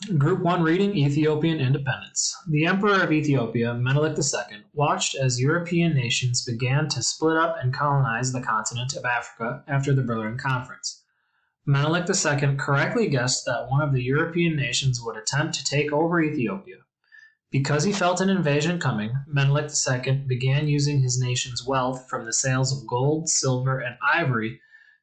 Group 1 Reading Ethiopian Independence. The Emperor of Ethiopia, Menelik II, watched as European nations began to split up and colonize the continent of Africa after the Berlin Conference. Menelik II correctly guessed that one of the European nations would attempt to take over Ethiopia. Because he felt an invasion coming, Menelik II began using his nation's wealth from the sales of gold, silver, and ivory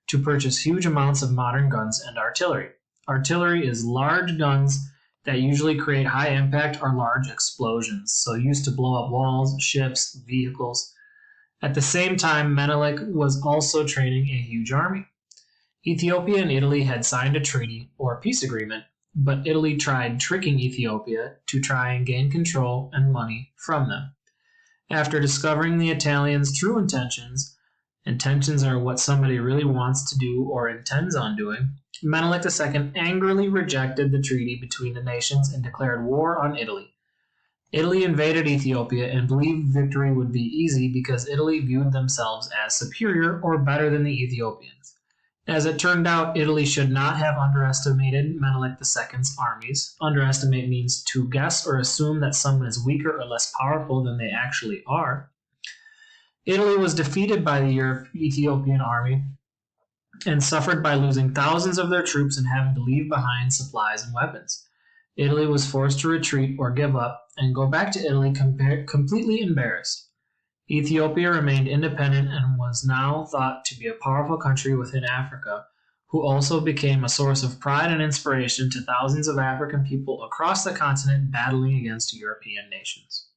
to purchase huge amounts of modern guns and artillery. Artillery is large guns that usually create high impact or large explosions, so used to blow up walls, ships, vehicles. At the same time, Menelik was also training a huge army. Ethiopia and Italy had signed a treaty, or peace agreement, but Italy tried tricking Ethiopia to try and gain control and money from them. After discovering the Italians' true intentions are what somebody really wants to do or intends on doing, Menelik II angrily rejected the treaty between the nations and declared war on Italy. Italy invaded Ethiopia and believed victory would be easy because Italy viewed themselves as superior or better than the Ethiopians. As it turned out, Italy should not have underestimated Menelik II's armies. Underestimate means to guess or assume that someone is weaker or less powerful than they actually are. Italy was defeated by the Ethiopian army and suffered by losing thousands of their troops and having to leave behind supplies and weapons. Italy was forced to retreat or give up and go back to Italy completely embarrassed. Ethiopia remained independent and was now thought to be a powerful country within Africa, who also became a source of pride and inspiration to thousands of African people across the continent battling against European nations.